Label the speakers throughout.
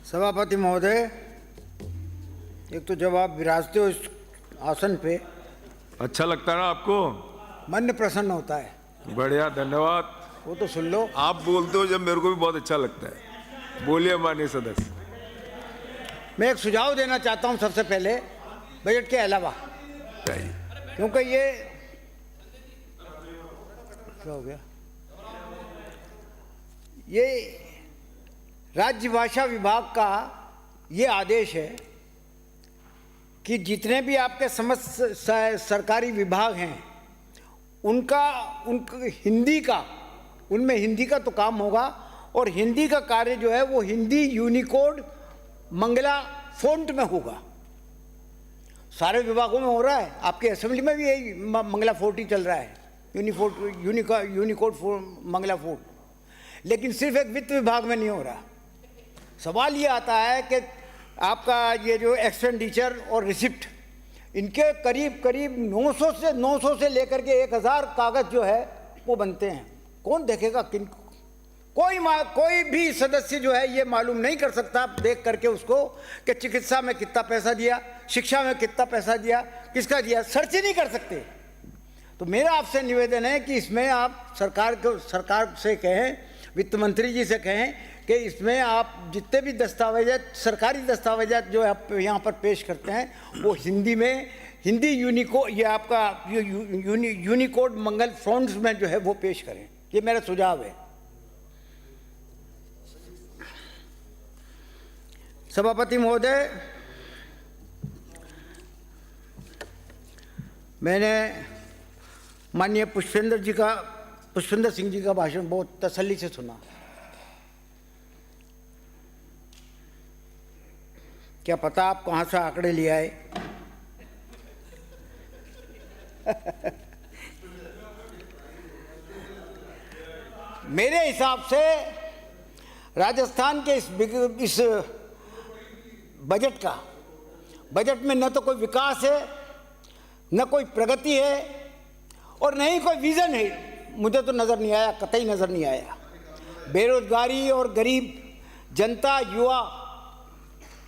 Speaker 1: सभापति महोदय, एक तो जब आप विराजते हो इस आसन पे,
Speaker 2: अच्छा लगता है ना आपको?
Speaker 1: मन प्रसन्न होता है।
Speaker 2: बढ़िया, धन्यवाद।
Speaker 1: वो तो सुन लो।
Speaker 2: आप बोलते हो जब मेरे को भी बहुत अच्छा लगता है। बोलिए माननीय सदस्य।
Speaker 1: मैं एक सुझाव देना चाहता हूं सबसे पहले बजट के अलावा, क्योंकि ये क्या हो गया, ये राज्य भाषा विभाग का ये आदेश है कि जितने भी आपके समस्त सरकारी विभाग हैं उनका हिंदी का, उनमें हिंदी का तो काम होगा, और हिंदी का कार्य जो है वो हिंदी यूनिकोड मंगला फ़ॉन्ट में होगा। सारे विभागों में हो रहा है, आपके असेंबली में भी यही मंगला फ़ॉन्ट ही चल रहा है, यूनिकोड मंगला फ़ॉन्ट, लेकिन सिर्फ एक वित्त विभाग में नहीं हो रहा। सवाल ये आता है कि आपका ये जो एक्सपेंडिचर और रिसिप्ट, इनके करीब करीब 900 से लेकर के 1000 कागज़ जो है वो बनते हैं। कौन देखेगा? किन कोई भी सदस्य जो है ये मालूम नहीं कर सकता देख करके उसको कि चिकित्सा में कितना पैसा दिया, शिक्षा में कितना पैसा दिया, किसका दिया, सर्च ही नहीं कर सकते। तो मेरा आपसे निवेदन है कि इसमें आप सरकार से कहें, वित्त मंत्री जी से कहें कि इसमें आप जितने भी दस्तावेजात, सरकारी दस्तावेजात जो आप यहाँ पर पेश करते हैं वो हिंदी में, हिंदी यूनिकोड, ये आपका यूनिकोड मंगल फ़ॉन्ट्स में जो है वो पेश करें। ये मेरा सुझाव है। सभापति महोदय, मैंने माननीय पुष्पेंद्र सिंह जी का भाषण बहुत तसल्ली से सुना। क्या पता आप कहाँ से आंकड़े ले आए। मेरे हिसाब से राजस्थान के इस बजट में न तो कोई विकास है, न कोई प्रगति है, और न ही कोई विजन है। मुझे तो नज़र नहीं आया, कतई नज़र नहीं आया। बेरोजगारी और गरीब जनता, युवा,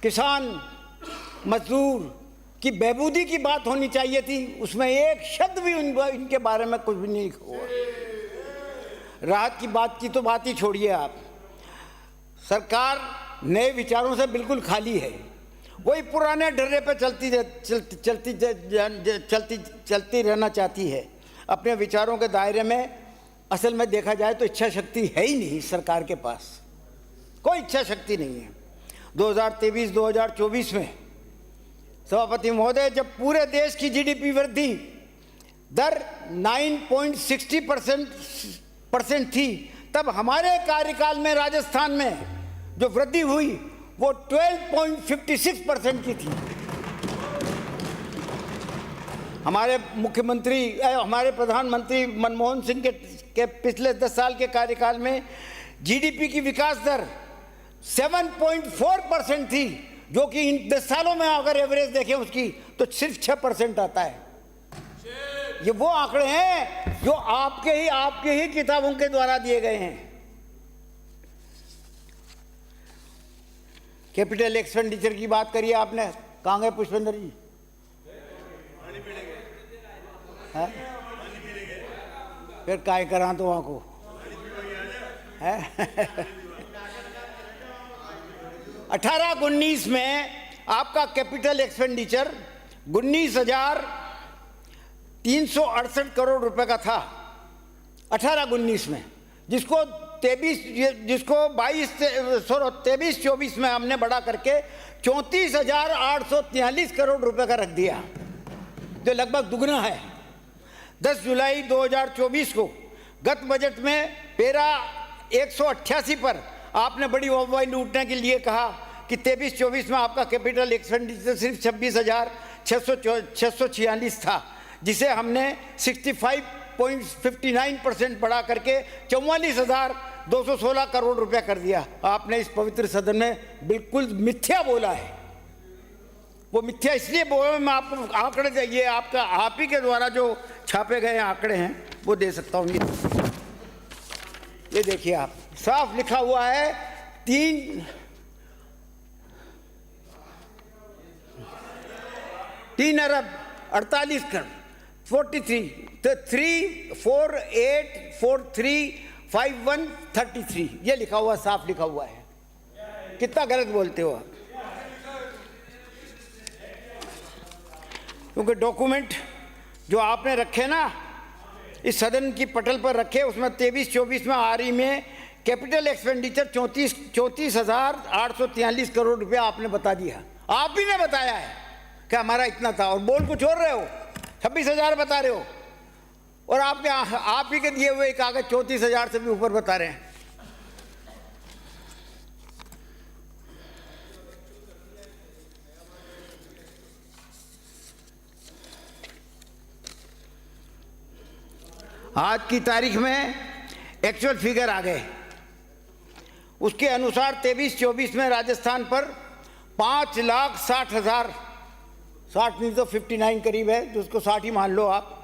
Speaker 1: किसान, मजदूर की बहबूदी की बात होनी चाहिए थी, उसमें एक शब्द भी इनके बारे में कुछ भी नहीं हुआ। राहत की बात की तो बात ही छोड़िए आप। सरकार नए विचारों से बिल्कुल खाली है, वही पुराने ढर्रे पे चलती रहना चाहती है अपने विचारों के दायरे में। असल में देखा जाए तो इच्छा शक्ति है ही नहीं सरकार के पास, कोई इच्छा शक्ति नहीं है। 2023-2024 में सभापति महोदय, जब पूरे देश की जीडीपी वृद्धि दर 9.60% थी, तब हमारे कार्यकाल में राजस्थान में जो वृद्धि हुई वो 12.56% की थी। हमारे प्रधानमंत्री मनमोहन सिंह के पिछले 10 साल के कार्यकाल में जीडीपी की विकास दर 7.4% थी, जो कि इन 10 सालों में अगर एवरेज देखें उसकी तो सिर्फ 6% आता है। ये वो आंकड़े हैं जो आपके ही किताबों के द्वारा दिए गए हैं। कैपिटल एक्सपेंडिचर की बात करिए आपने, कहाँ गए पुष्पेंद्र जी? फिर काय करा तो वहाँ को है। 18-19 में आपका कैपिटल एक्सपेंडिचर 19,368 करोड़ रुपए का था 18-19 में, जिसको 23-24 में हमने बढ़ा करके 34,843 करोड़ रुपए का रख दिया, जो लगभग दुगना है। 10 जुलाई 2024 को गत बजट में पैरा 188 पर आपने बड़ी वाहवाही लूटने के लिए कहा कि 23-24 में आपका कैपिटल एक्सपेंडिचर सिर्फ 26,646 था, जिसे हमने 65.59% बढ़ा करके 44,216 करोड़ रुपया कर दिया। आपने इस पवित्र सदन में बिल्कुल मिथ्या बोला है। वो मिथ्या इसलिए बोला, मैं आपको आंकड़े, ये आपका आप ही के द्वारा जो छापे गए आंकड़े हैं वो दे सकता हूँ। ये देखिए, आप साफ लिखा हुआ है 3 अरब 48 करोड़ 43 तो 348435133 ये लिखा हुआ, साफ लिखा हुआ है। कितना गलत बोलते हो आप? क्योंकि डॉक्यूमेंट जो आपने रखे ना इस सदन की पटल पर रखे, उसमें 23-24 में आरई में कैपिटल एक्सपेंडिचर 34,843 करोड़ रुपया आपने बता दिया। आप ही ने बताया है कि हमारा इतना था, और बोल कुछ और रहे हो, 26,000 बता रहे हो, और आपके आप ही के दिए हुए कागज 34,000 से भी ऊपर बता रहे हैं। आज की तारीख में एक्चुअल फिगर आ गए। उसके अनुसार 23-24 में राजस्थान पर 5,60,000, 60 नहीं तो 59 करीब है, तो उसको 60 ही मान लो आप,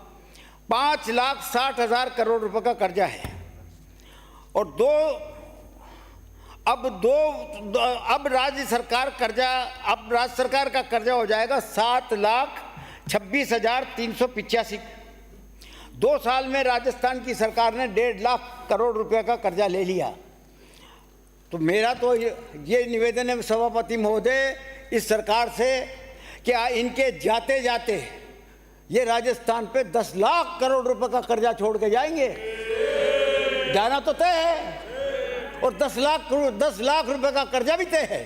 Speaker 1: 5,60,000 करोड़ रुपए का कर्जा है। और अब राज्य सरकार का कर्जा हो जाएगा 7,26,385। 2 साल में राजस्थान की सरकार ने 1.5 लाख करोड़ रुपए का कर्जा ले लिया। तो मेरा तो ये निवेदन है सभापति महोदय इस सरकार से कि इनके जाते जाते ये राजस्थान पे 10 लाख करोड़ रुपए का कर्जा छोड़ के जाएंगे। जाना तो तय है, और 10 लाख रुपए का कर्जा भी तय है।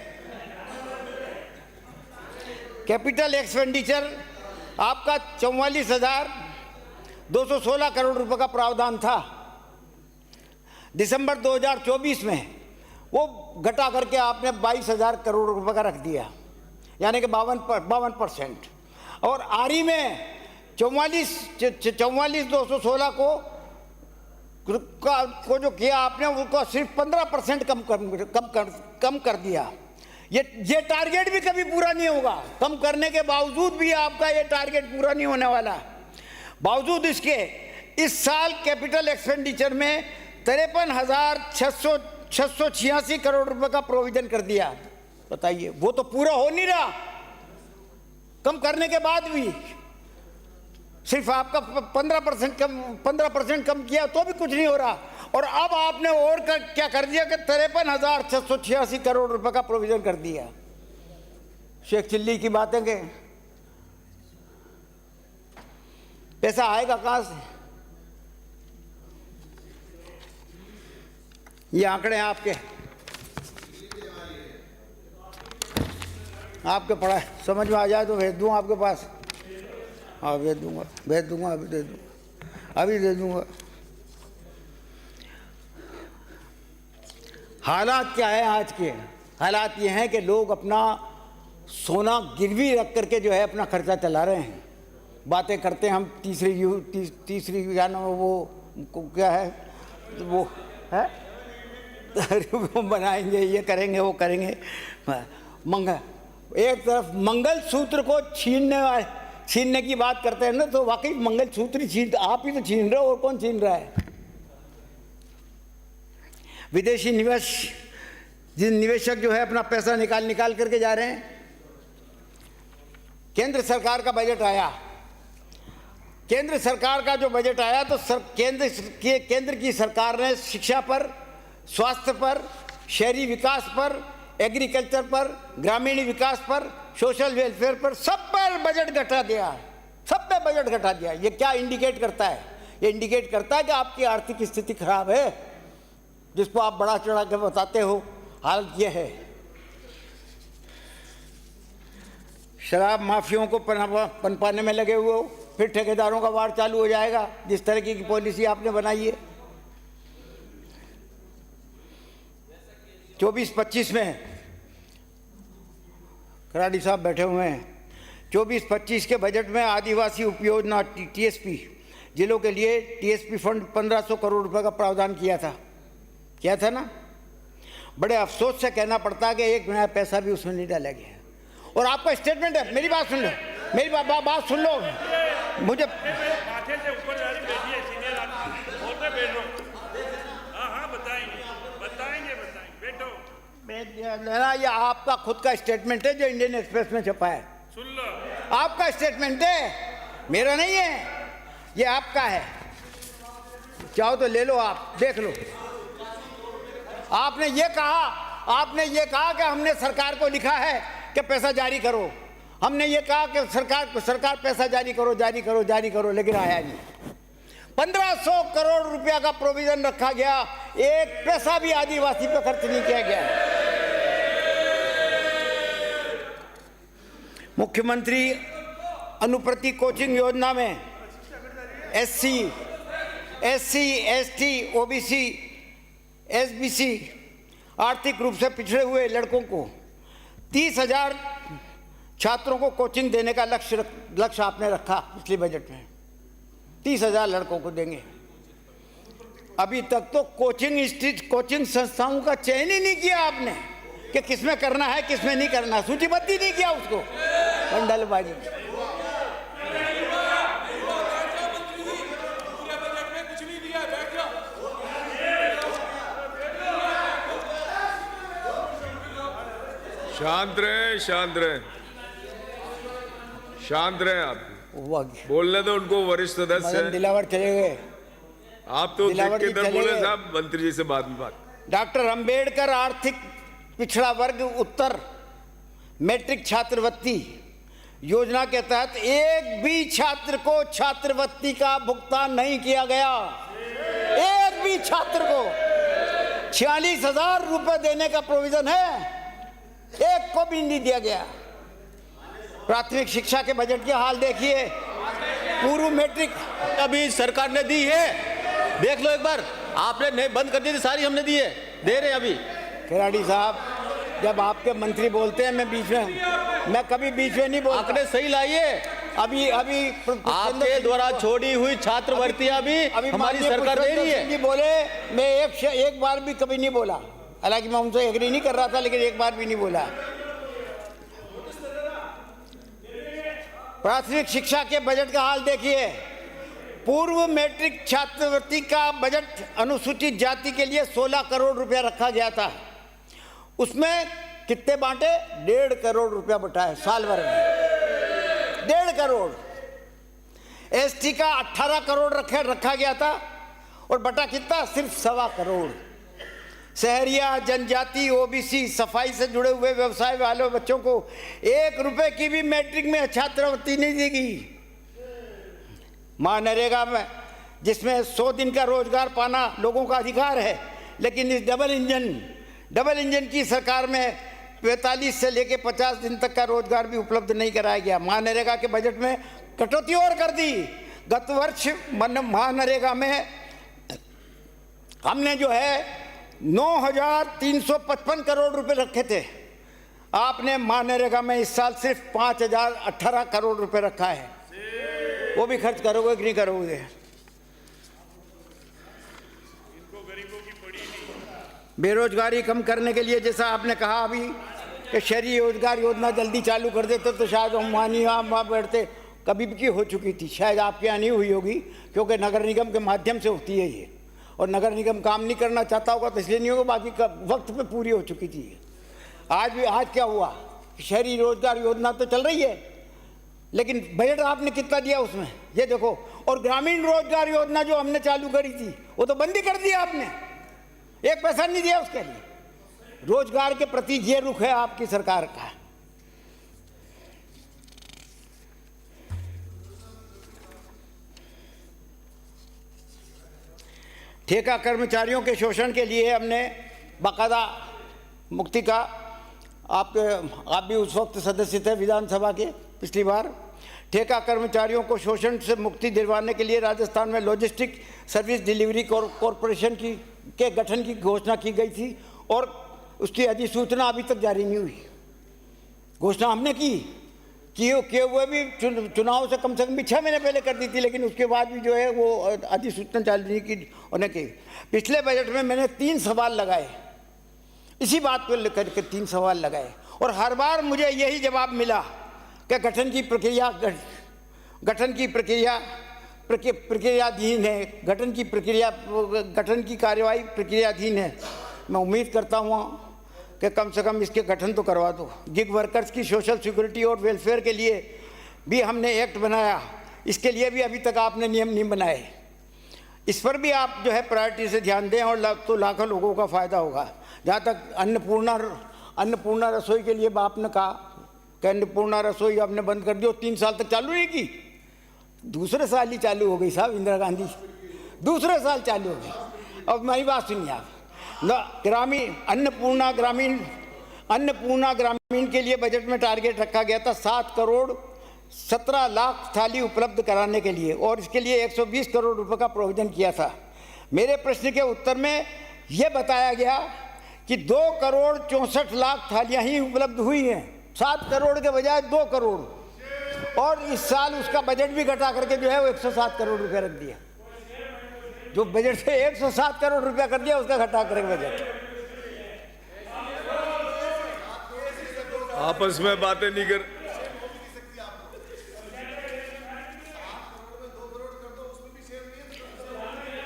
Speaker 1: कैपिटल एक्सपेंडिचर आपका 44,216 करोड़ रुपए का प्रावधान था। दिसंबर 2024 में वो घटा करके आपने 22,000 करोड़ रुपए का रख दिया, यानी कि 52%। और आरई में 44,216 को जो किया आपने, उसको सिर्फ 15% कम कर दिया। ये टारगेट भी कभी पूरा नहीं होगा। कम करने के बावजूद भी आपका ये टारगेट पूरा नहीं होने वाला। बावजूद इसके इस साल कैपिटल एक्सपेंडिचर में 53,686 करोड़ रुपए का प्रोविजन कर दिया। बताइए, वो तो पूरा हो नहीं रहा। कम करने के बाद भी सिर्फ आपका 15% कम किया तो भी कुछ नहीं हो रहा। और अब आपने और क्या कर दिया कि 53,686 करोड़ रुपए का प्रोविजन कर दिया। शेख चिल्ली की बातें के पैसा आएगा कहां से? ये आंकड़े आपके पढ़ा है, समझ में आ जाए तो भेज दूंगा आपके पास। हाँ भेज दूंगा, अभी दे दूंगा। हालात क्या है आज के? हालात ये हैं कि लोग अपना सोना गिरवी रख करके जो है अपना खर्चा चला रहे हैं। बातें करते हैं हम तीसरी क्या नाम वो क्या है वो है वो बनाएंगे, ये करेंगे, वो करेंगे। एक तरफ मंगल सूत्र को छीनने की बात करते हैं ना, तो वाकई मंगल सूत्र ही आप ही तो छीन रहे हो, और कौन छीन रहा है? विदेशी निवेशक जो है अपना पैसा निकाल करके जा रहे हैं। केंद्र सरकार का बजट आया। केंद्र सरकार का जो बजट आया तो केंद्र की सरकार ने शिक्षा पर, स्वास्थ्य पर, शहरी विकास पर, एग्रीकल्चर पर, ग्रामीण विकास पर, सोशल वेलफेयर पर, सब पर बजट घटा दिया। सब पे बजट घटा दिया। ये क्या इंडिकेट करता है? ये इंडिकेट करता है कि आपकी आर्थिक स्थिति खराब है, जिसको आप बड़ा चढ़ा के बताते हो। हालत ये है। शराब माफियों को पनपाने में लगे हुए हो, फिर ठेकेदारों का वार चालू हो जाएगा, जिस तरह की पॉलिसी आपने बनाई है। 24-25 में कराड़ी साहब बैठे हुए हैं। 24-25 के बजट में आदिवासी उपयोजना टीएसपी जिलों के लिए टीएसपी फंड 1,500 करोड़ रुपए का प्रावधान किया था ना। बड़े अफसोस से कहना पड़ता है कि एक नया पैसा भी उसमें नहीं डाला गया। और आपका स्टेटमेंट है, मेरी बात सुन लो, मेरी बात सुन लो। मुझे
Speaker 3: माथे से ऊपर वाली बैठिए, सीनियर आदमी बोलते बैठो। हाँ बताएंगे बैठो।
Speaker 1: ये आपका खुद का स्टेटमेंट है जो इंडियन एक्सप्रेस में छपा है।
Speaker 3: सुन लो।
Speaker 1: आपका स्टेटमेंट है, मेरा नहीं है, ये आपका है। चाहो तो ले लो, आप देख लो। आपने ये कहा कि हमने सरकार को लिखा है कि पैसा जारी करो। हमने ये कहा कि सरकार पैसा जारी करो, लेकिन आया नहीं। 1500 करोड़ रुपया का प्रोविजन रखा गया, एक पैसा भी आदिवासी पे खर्च नहीं किया गया। मुख्यमंत्री अनुप्रति कोचिंग योजना में SC, ST, OBC, SBC आर्थिक रूप से पिछड़े हुए लड़कों को 30,000 छात्रों को कोचिंग देने का लक्ष्य आपने रखा पिछले बजट में। 30,000 लड़कों को देंगे। अभी तक तो कोचिंग संस्थाओं का चयन ही नहीं किया आपने कि किसमें करना है, किसमें नहीं करना, सूचीबद्ध ही नहीं किया उसको। बंडलबाजी।
Speaker 2: शांत रहे आप।
Speaker 1: वो
Speaker 2: बोलने दो उनको, वरिष्ठ सदस्य हैं।
Speaker 1: दिलावर चले गए।
Speaker 2: आप तो
Speaker 1: दिलावर
Speaker 2: के
Speaker 1: जी
Speaker 2: इधर
Speaker 1: चले
Speaker 2: बोले
Speaker 1: गए।
Speaker 2: साहब, मंत्री जी से बाद में बात।
Speaker 1: डॉक्टर अंबेडकर आर्थिक पिछड़ा वर्ग उत्तर मैट्रिक छात्रवृत्ति योजना के तहत एक भी छात्र को छात्रवृत्ति का भुगतान नहीं किया गया। एक भी छात्र को 46,000 रुपए देने का प्रोविजन है, एक को भी नहीं दिया गया। प्राथमिक शिक्षा के बजट के हाल देखिए। पूर्व मैट्रिक
Speaker 4: अभी सरकार ने दी है, देख लो एक बार। आपने नहीं बंद कर दी थी, सारी हमने दी है, दे रहे हैं अभी।
Speaker 1: खिलाड़ी साहब, जब आपके मंत्री बोलते हैं मैं कभी बीच में नहीं बोलता।
Speaker 4: आंकड़े सही लाइए।
Speaker 1: अभी
Speaker 4: आपके द्वारा छोड़ी हुई छात्रवृत्तियां भी हमारी सरकार दे रही है।
Speaker 1: बोले, मैं एक बार भी कभी नहीं बोला। हालांकि मैं उनसे एग्री नहीं कर रहा था, लेकिन एक बार भी नहीं बोला। प्राथमिक शिक्षा के बजट का हाल देखिए। पूर्व मैट्रिक छात्रवृत्ति का बजट अनुसूचित जाति के लिए 16 करोड़ रुपया रखा गया था। उसमें कितने बांटे? 1.5 करोड़ रुपया बटा है साल भर में। 1.5 करोड़। ST का 18 करोड़ रखा गया था और बटा कितना? सिर्फ 1.25 करोड़। शहरिया, जनजाति, OBC, सफाई से जुड़े हुए व्यवसाय वाले बच्चों को 1 रुपए की भी मैट्रिक में छात्रवृत्ति नहीं देगी। मनरेगा में, जिसमें 100 दिन का रोजगार पाना लोगों का अधिकार है, लेकिन इस डबल इंजन की सरकार में 45 से लेकर 50 दिन तक का रोजगार भी उपलब्ध नहीं कराया गया। मनरेगा के बजट में कटौती और कर दी। गत वर्ष मनरेगा में हमने जो है 9,355 करोड़ रुपए रखे थे। आपने मनरेगा में इस साल सिर्फ 5,018 करोड़ रुपए रखा है। वो भी खर्च करोगे कि नहीं करोगे? बेरोजगारी कम करने के लिए, जैसा आपने कहा अभी कि शहरी रोजगार योजना जल्दी चालू कर देते तो शायद हम वहाँ बैठते। कभी की हो चुकी थी, शायद आपके यहाँ नहीं हुई होगी, क्योंकि नगर निगम के माध्यम से होती है ये, और नगर निगम काम नहीं करना चाहता होगा तो इसलिए नहीं होगा, बाकी वक्त पे पूरी हो चुकी थी। आज क्या हुआ? शहरी रोजगार योजना तो चल रही है, लेकिन बजट आपने कितना दिया उसमें, ये देखो। और ग्रामीण रोजगार योजना जो हमने चालू करी थी वो तो बंद ही कर दिया आपने, एक पैसा नहीं दिया उसके लिए। रोजगार के प्रति ये रुख है आपकी सरकार का। ठेका कर्मचारियों के शोषण के लिए हमने बाकायदा मुक्ति का, आप भी उस वक्त सदस्य थे विधानसभा के पिछली बार। ठेका कर्मचारियों को शोषण से मुक्ति दिलवाने के लिए राजस्थान में लॉजिस्टिक सर्विस डिलीवरी कॉरपोरेशन के गठन की घोषणा की गई थी, और उसकी अधिसूचना अभी तक जारी नहीं हुई। घोषणा हमने किए हुए भी चुनाव से कम 6 महीने पहले कर दी थी, लेकिन उसके बाद भी जो है वो अधिसूचना चालू नहीं की उन्हें की। पिछले बजट में मैंने 3 सवाल लगाए, इसी बात को लेकर के 3 सवाल लगाए, और हर बार मुझे यही जवाब मिला कि गठन की प्रक्रियाधीन है, गठन की कार्यवाही प्रक्रियाधीन है। मैं उम्मीद करता हूँ कि कम से कम इसके गठन तो करवा दो। गिग वर्कर्स की सोशल सिक्योरिटी और वेलफेयर के लिए भी हमने एक्ट बनाया, इसके लिए भी अभी तक आपने नियम नहीं बनाए। इस पर भी आप जो है प्रायोरिटी से ध्यान दें और तो लाखों लोगों का फ़ायदा होगा। जहाँ तक अन्नपूर्णा रसोई के लिए आपने कहा कि अन्नपूर्णा रसोई आपने बंद कर दी और 3 साल तक चालू नहीं की, दूसरे साल ही चालू हो गई साहब। इंदिरा गांधी दूसरे साल चालू हो गई। अब मेरी बात सुनिए आप, ग्रामीण अन्नपूर्णा ग्रामीण के लिए बजट में टारगेट रखा गया था 7 करोड़ 17 लाख थाली उपलब्ध कराने के लिए, और इसके लिए 120 करोड़ रुपए का प्रोविजन किया था। मेरे प्रश्न के उत्तर में यह बताया गया कि 2 करोड़ 64 लाख थालियां ही उपलब्ध हुई हैं, 7 करोड़ के बजाय 2 करोड़, और इस साल उसका बजट भी घटा करके जो है वो 107 करोड़ रुपए रख दिया। जो बजट से 107 करोड़ रुपया कर दिया उसका घटा करके बजट।
Speaker 2: आपस में बातें नहीं कर।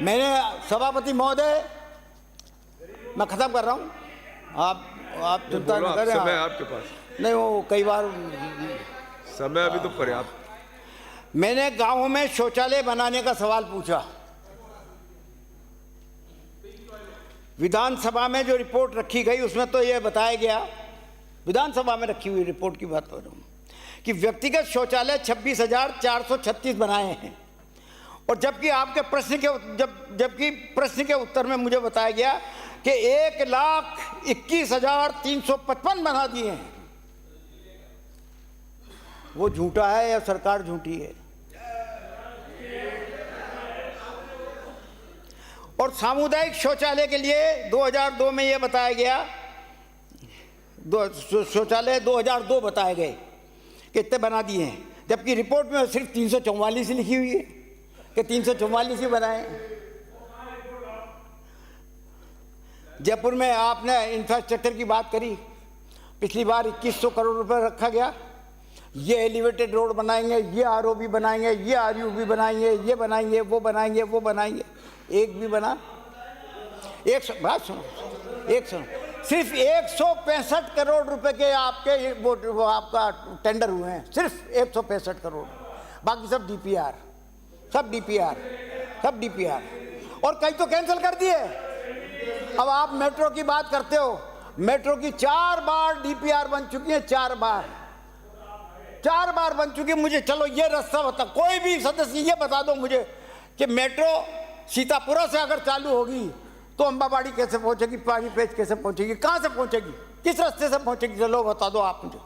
Speaker 1: मैंने सभापति महोदय, मैं खत्म कर रहा हूं, आप चिंता न करें।
Speaker 2: समय आपके पास
Speaker 1: नहीं, वो कई बार
Speaker 2: समय अभी तो पर्याप्त।
Speaker 1: मैंने गांवों में शौचालय बनाने का सवाल पूछा। विधानसभा में जो रिपोर्ट रखी गई उसमें तो यह बताया गया, विधानसभा में रखी हुई रिपोर्ट की बात कर रहा हूं, कि व्यक्तिगत शौचालय 26,436 बनाए हैं, और जबकि आपके प्रश्न के उत्तर में मुझे बताया गया कि 1,21,355 बना दिए हैं। वो झूठा है या सरकार झूठी है? और सामुदायिक शौचालय के लिए 2002 में यह बताया गया, शौचालय 2002 बताए गए कि इतने बना दिए हैं, जबकि रिपोर्ट में सिर्फ 344 लिखी हुई है कि 344 ही बनाए। जयपुर में आपने इंफ्रास्ट्रक्चर की बात करी, पिछली बार 2100 करोड़ रुपए रखा गया। ये एलिवेटेड रोड बनाएंगे, ये आरओबी बनाएंगे, ये आरयूबी बनाएंगे, ये बनाएंगे, वो बनाएंगे, वो बनाएंगे, एक भी बना? बात सुनो, सिर्फ 165 करोड़ रुपए के आपके वो आपका टेंडर हुए हैं, सिर्फ 165 करोड़, बाकी सब डीपीआर, सब डीपीआर, और कई तो कैंसिल कर दिए। अब आप मेट्रो की बात करते हो, मेट्रो की 4 बार डीपीआर बन चुकी है, 4 बार बन चुकी है। मुझे चलो ये रास्ता बता, कोई भी सदस्य ये बता दो मुझे कि मेट्रो सीतापुरा से अगर चालू होगी तो अंबाबाड़ी कैसे पहुंचेगी, पानीपेच कैसे पहुंचेगी, कहां से पहुंचेगी, किस रास्ते से पहुंचेगी, चलो बता दो आप मुझे।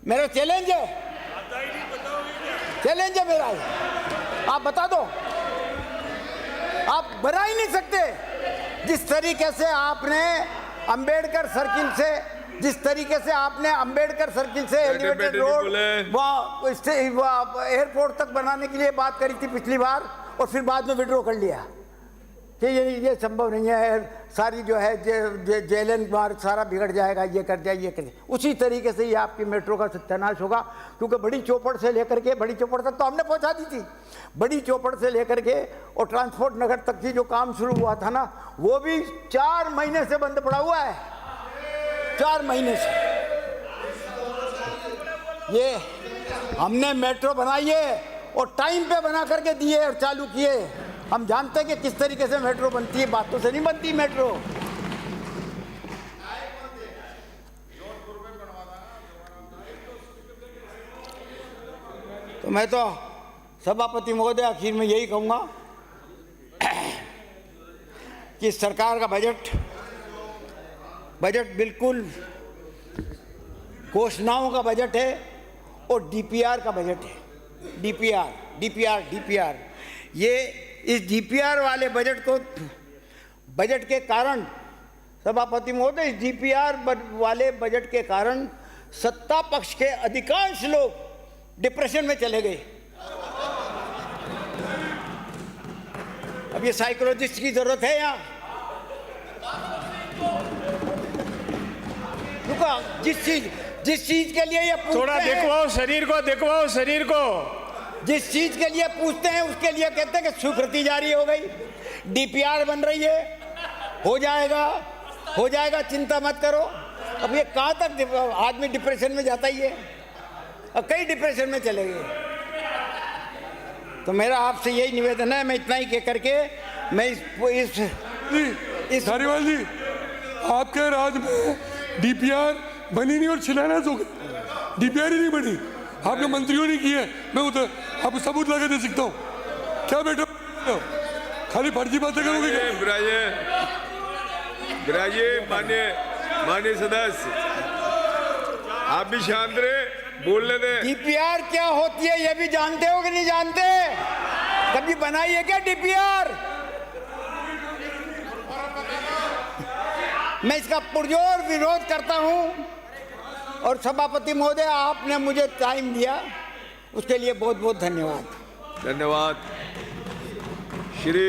Speaker 1: मेरा चैलेंज है, चैलेंज है मेरा, आप बता दो। आप बना ही नहीं सकते। जिस तरीके से आपने अंबेडकर सर्किल से एलिवेटेड रोड एयरपोर्ट तक बनाने के लिए बात करी थी पिछली बार, और फिर बाद में विड्रॉ कर लिया कि ये संभव नहीं है, सारी जो है जेएलएन मार्ग सारा बिगड़ जाएगा, ये कर जाए। उसी तरीके से ये आपकी मेट्रो का सत्यानाश होगा, क्योंकि बड़ी चौपड़ से लेकर के, बड़ी चौपड़ तक तो हमने पहुंचा दी थी, बड़ी चौपड़ से लेकर के और ट्रांसपोर्ट नगर तक की जो काम शुरू हुआ था ना, वो भी 4 महीने से बंद पड़ा हुआ है, 4 महीने से। ये हमने मेट्रो बनाई है और टाइम पे बना करके दिए और चालू किए। हम जानते हैं कि किस तरीके से मेट्रो बनती है, बातों से नहीं बनती मेट्रो। तो मैं तो सभापति महोदय आखिर में यही कहूंगा कि सरकार का बजट बिल्कुल घोषणाओं का बजट है और डीपीआर का बजट है। डीपीआर ये इस डीपीआर वाले बजट के कारण, सभापति महोदय, इस डीपीआर वाले बजट के कारण सत्ता पक्ष के अधिकांश लोग डिप्रेशन में चले गए। अब ये साइकोलॉजिस्ट की जरूरत है यहाँ, जिस चीज के लिए ये
Speaker 5: थोड़ा दिखवाओ शरीर को
Speaker 1: जिस चीज के लिए पूछते हैं उसके लिए कहते हैं कि स्वीकृति जारी हो गई, डीपीआर बन रही है, हो जाएगा, चिंता मत करो। अब ये कहाँ तक आदमी डिप्रेशन में जाता ही है। और कई डिप्रेशन में चले गए। तो मेरा आपसे यही निवेदन है, मैं इतना ही कह करके मैं इस
Speaker 6: धारीवाल जी, आपके राज में डीपीआर बनी नहीं और शिलान्यास हो गए, डीपीआर ही नहीं बनी, आपके मंत्रियों ने की है। मैं उधर आपको सबूत लगा दे सकता हूँ। क्या बैठे हो? खाली फर्जी बातें करोगे क्या?
Speaker 2: विराजिए मान्य सदस्य, आप भी शांत रहे, बोलने दें।
Speaker 1: डीपीआर क्या होती है ये भी जानते हो कि नहीं जानते? कभी बनाई है क्या डीपीआर? मैं इसका पुरजोर विरोध करता हूं और सभापति महोदय आपने मुझे टाइम दिया उसके लिए बहुत बहुत धन्यवाद।
Speaker 2: धन्यवाद। श्री